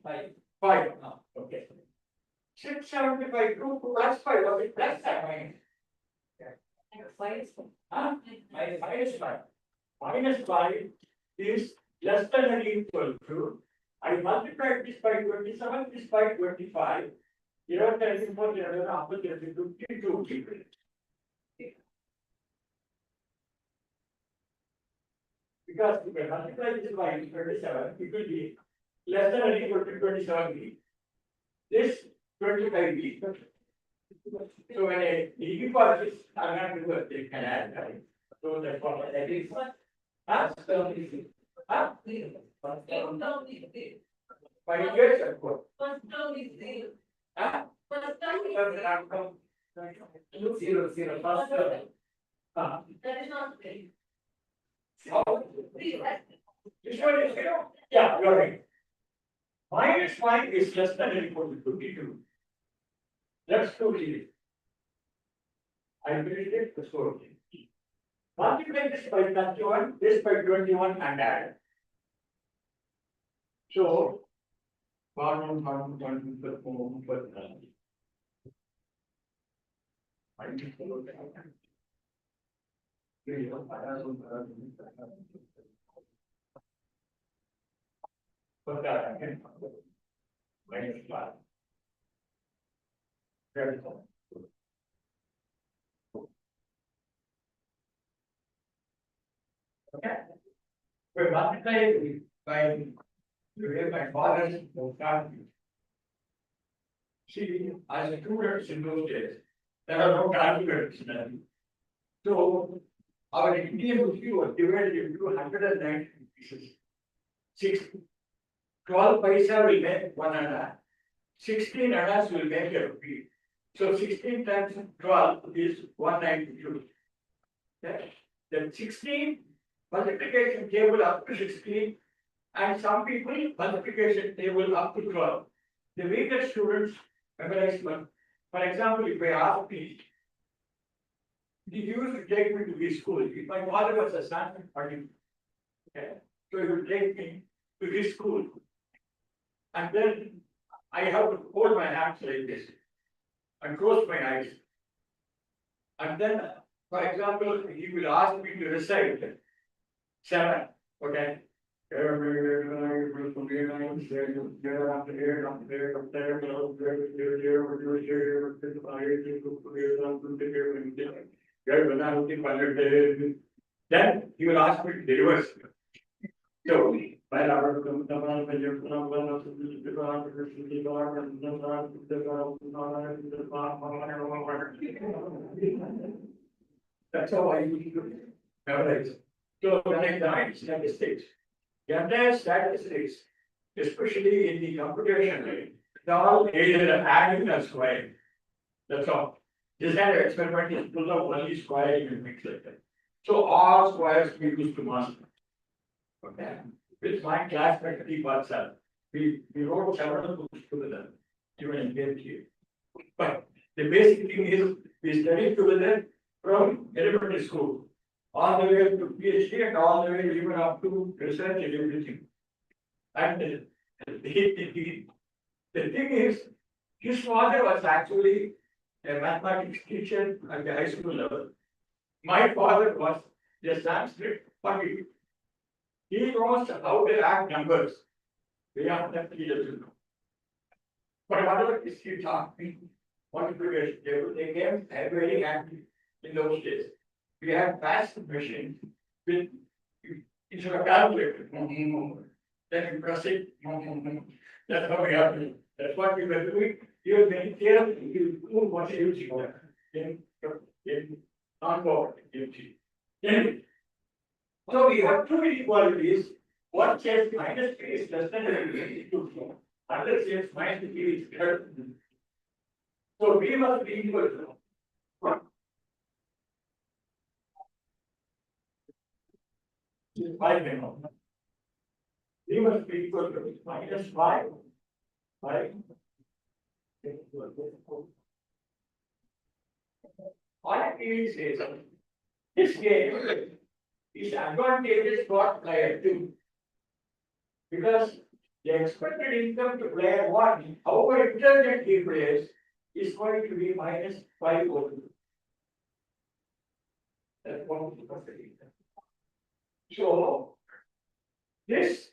Five. Five. Okay. 675 group plus 5. Was it plus or minus? Minus 5. Minus 5 is less than or equal to. I multiplied this by 27, this by 25. 11 times 4, 52. Because if I multiply this by 27, it will be less than or equal to 27b. This 25b. So when I equal this, I'm not going to do a thing and add, right? So that's what I did. Huh? Huh? 5 years of course. Huh? Zero. First term. Huh? That is not great. How? This one is 0? Yeah, you're right. Minus 5 is less than or equal to 52. That's totally. I will take the score. Multiply this by 31, this by 21 and add. So, 1, 4, minus 5. Very cool. Okay. We multiply by my father's family. See, as a students in those days, there are no calculators then. So our Indian rupee was divided into 190 pieces. 12 paisa will make 1 anna. 16 annas will make a rupee. So 16 times 12 is 192. Okay. Then 16 multiplication table up to 16 and some people multiplication table up to 12. The weaker students memorize one. For example, if I ask me, he used to take me to his school. If my father was a Sanskrit party, okay, so he would take me to his school. And then I have to hold my hands like this and close my eyes. And then, for example, he will ask me to recite 7, okay? Then he will ask me to reverse. So, that's how I usually do it. Memorize. So when I done statistics, general statistics, especially in the computation, it's all either adding or squaring. That's all. This kind of experiment is full of only squaring and mix like that. So all squares we used to master. Okay. With my classmate Iclaa, we wrote several books together, even in PhD. But the basic thing is we studied together from elementary school, all the way to PhD and all the way even up to research and everything. And the thing is, his father was actually a mathematics teacher at the high school level. My father was a Sanskrit pundit. He knows how to add numbers beyond that he doesn't know. But whatever is he taught me, what they came very happy in those days. We had fast machines with instead of calculator. Then you press it. That's how we have to. That's what we were doing. You were very clear. You do what you use in non-power energy. Anyway, so we have two inequalities. One says minus p is less than equal to other says minus p is greater than. So we must be equal to. Five minimum. We must be equal to minus 5. 5. All it means is this game is advantageous for player 2 because the expected income to player 1, however intelligent he plays, is going to be minus 5 over 2. That's one of the possibilities. So this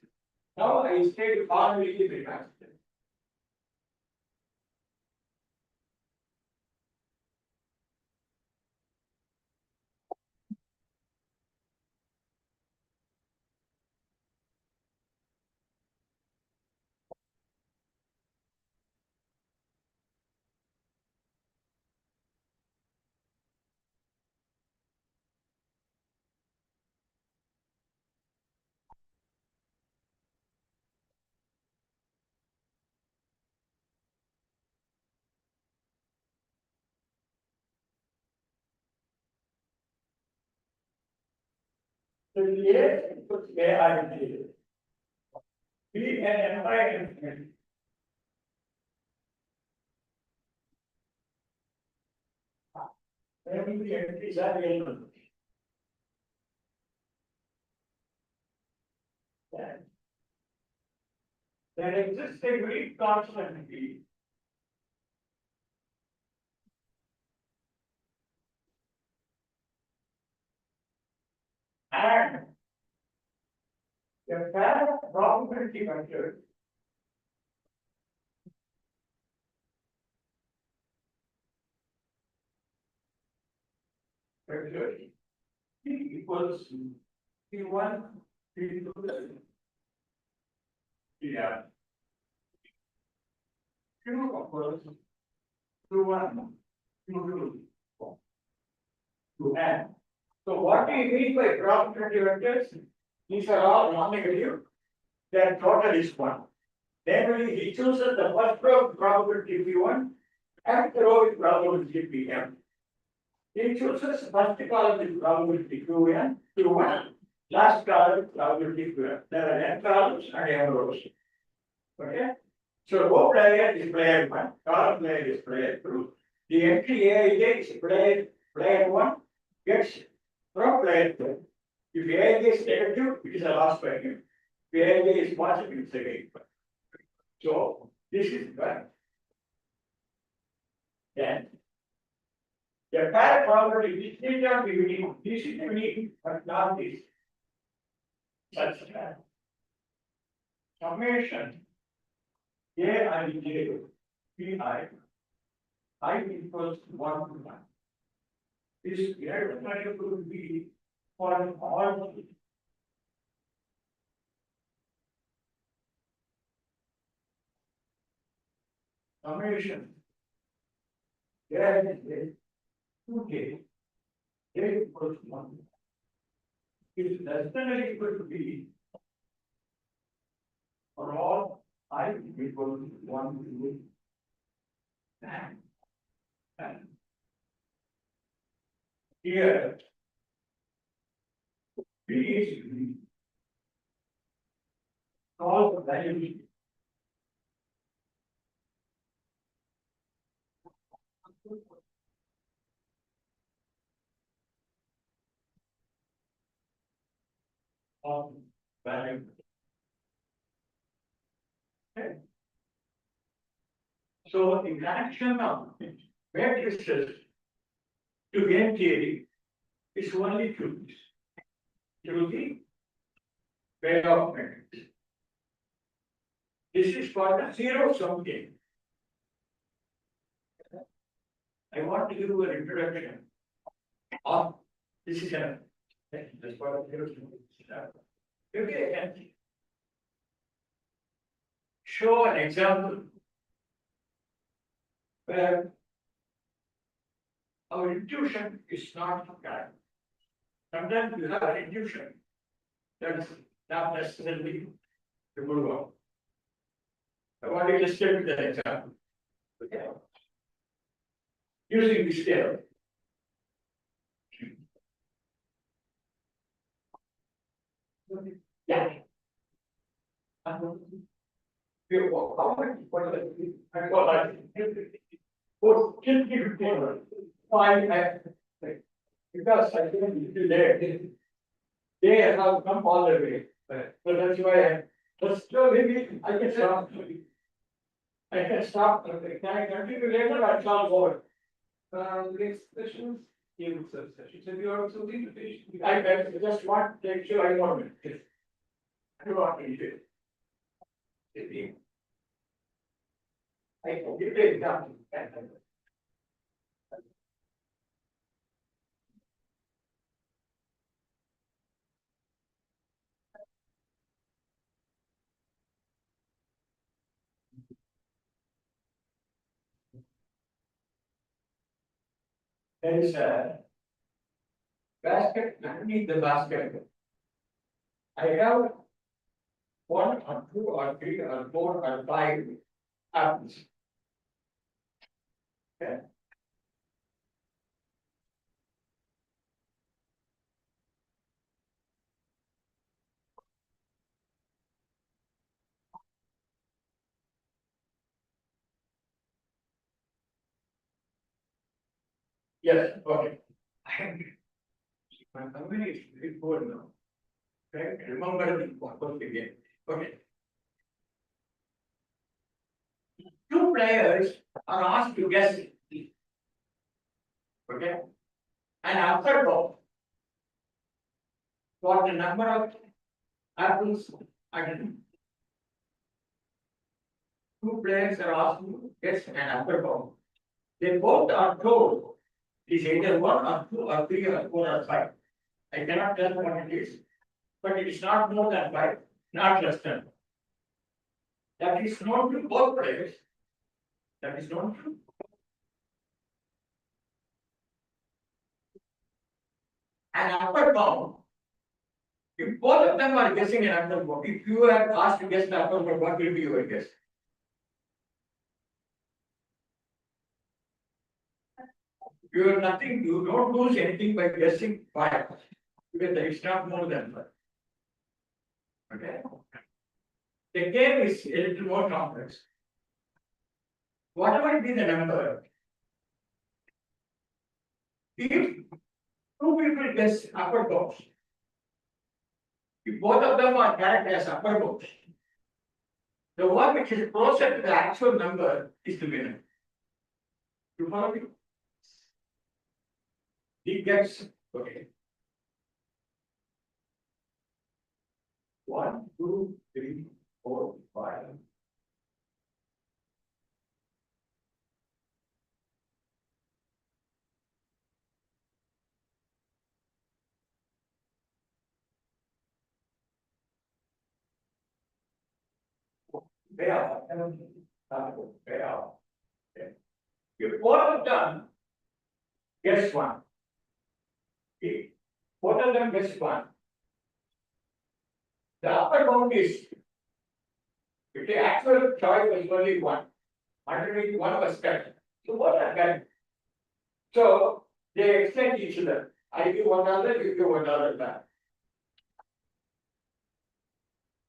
now I state formally the master. So here puts where I will be. B and environment. Then the entries are available. There exists a great constant B. And the pair of probability vectors P equals P1, P2, yeah. Q equals Q1, Q2, N. So what do you mean by probability vectors? These are all non-negative. Their total is 1. Then he chooses the first row with probability P1 and the row with probability Pm. He chooses first column with probability Qn, Q1, last column with probability Qn. There are n columns and n rows. Okay? So row player is player 1, column player is player 2. The entry Aij is player 1 gets from player 2. If Aij is negative, it is a loss value. If Aij is positive, it's a gain. So this is bad. Then the pair probability this is not unique, this is unique, but not this. Such that summation A and J Pi I equals 1 to 1. This arithmetic could be for all summation. There is 2k, A equals 1. Is less than or equal to B for all I equals 1 to 10. Here, B is all the value. of value. Okay. So the action of matrices to game theory is only through the way of matrix. This is called a zero sum game. I want to give you an introduction of this is a this called a zero sum game. Maybe I can show an example where our intuition is not correct. Sometimes you have an intuition that is not necessarily the good one. I want to just take that example. Okay. Using the scale. Yeah. How much? I got like 5 because I think today they have come all the way. So that's why so maybe I can stop. I can stop. Can I continue later or shall go? Next questions. You session. So you are also the I just want to make sure I want it. I don't want to eat it. I can give it example. There is a basket underneath the basket. I have 1 or 2 or 3 or 4 or 5 apples. Okay. Yes, okay. My company is very poor now. Okay, remember the purpose again. Okay. 2 players are asked to guess. Okay. And after all, what the number of apples and 2 players are asked to guess an after all. They both are told it is either 1 or 2 or 3 or 4 or 5. I cannot tell what it is, but it is not more than 5, not less than. That is known to both players. That is known to. An upper bound. If both of them are guessing an upper bound, if you are asked to guess the upper bound, what will be your guess? You have nothing, you don't lose anything by guessing 5, because it's not more than 5. Okay. The game is a little more complex. Whatever be the number, if 2 people guess upper bound, if both of them are correct as upper bound, the one which is closer to the actual number is the winner. You follow me? He gets, okay. 1, 2, 3, 4, 5. Way out. Way out. Okay. If both of them guess 1. If both of them guess 1. The upper bound is, if the actual choice was only 1, underneath 1 was correct. So what are correct? So they extend each other. I give $1, you give $1 back.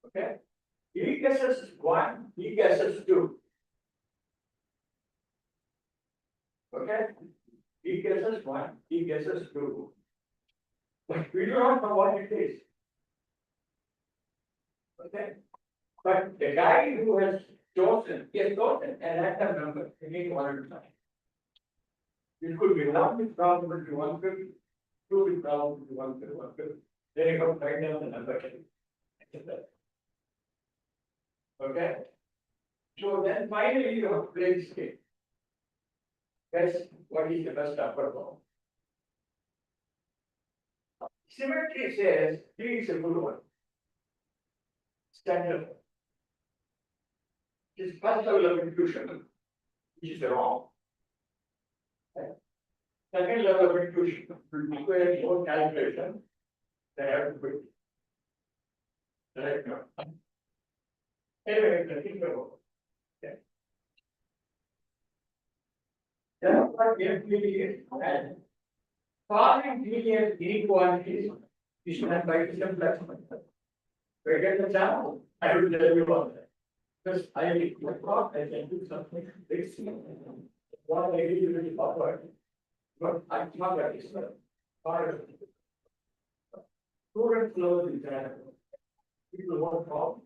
Okay. He guesses 1, he guesses 2. Okay. He guesses 1, he guesses 2. But we do not know what it is. Okay? But the guy who has chosen, he has chosen a random number, you need one at a time. It could be one with probability 150, two with probability 150. Then you can write down the number. Okay? So then finally you have to play this game. Guess what is the best upper bound? Symmetry says D is a good one. Standard. This first level of intuition, which is wrong. Second level of intuition, requires more calculation. They have to put. Right now. Anyway, think about it. That's what FPD is. And following linear inequalities is not by system plus. We get the channel, I will tell you about that. Because I thought I can do something big. What I really really offered, but I thought that is part of it. Student flow is that people want problem.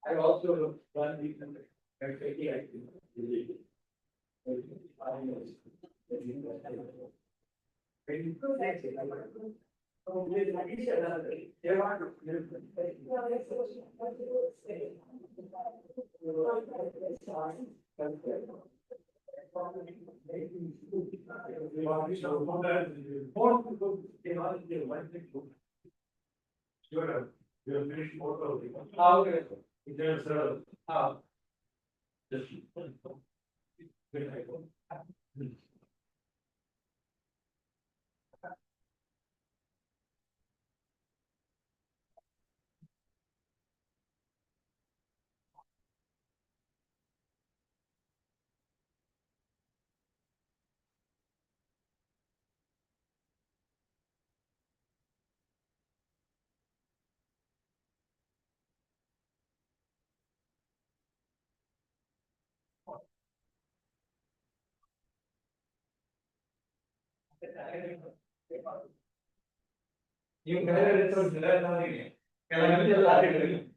I also run these You can resource learn only. Can I tell that?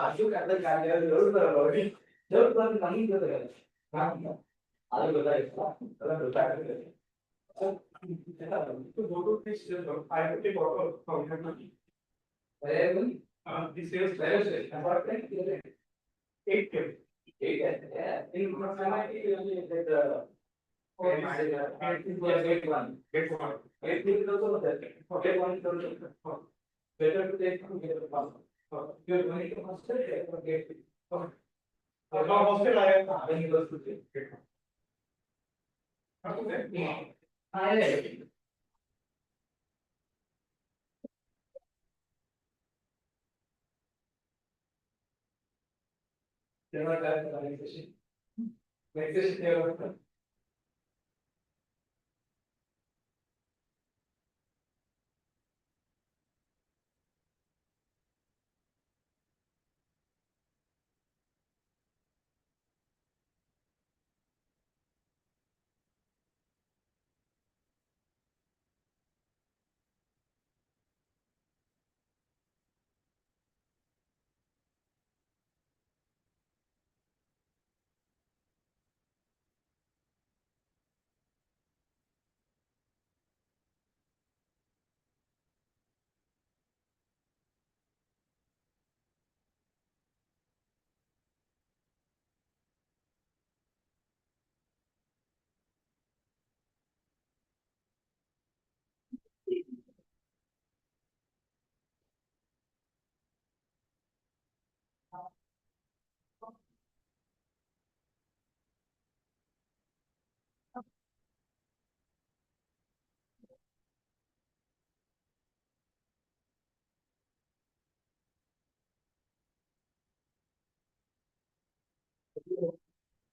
ಅಷ್ಟು ಕಟ್ಟದ ಕಾರ್ಯ ದೊಡ್ಡ ದೊಡ್ಡ ನಮಗೆ ಗೊತ್ತಾಗಲ್ಲ ಅದು ಗೊತ್ತಾಗಿಲ್ಲ ಅದೆಲ್ಲ ಗೊತ್ತಾಗ್ತದೆ Go to this, I have to take auto from here. This is about 8 K. in MIT only that get one. Get one. It is also that. Get one is also better to take to get one. You are going to master get it. Now hostel I have. When you go to get one. Okay. They are that organization. Organization they are.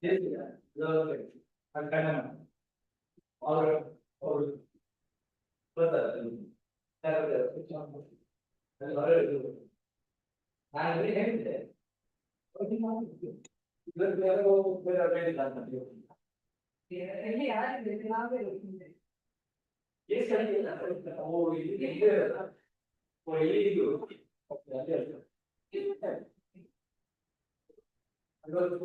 Yes, the or further. I very happy there. But you know, we are already done. Yes, I did. Oh, you did. Oh, you did. I got to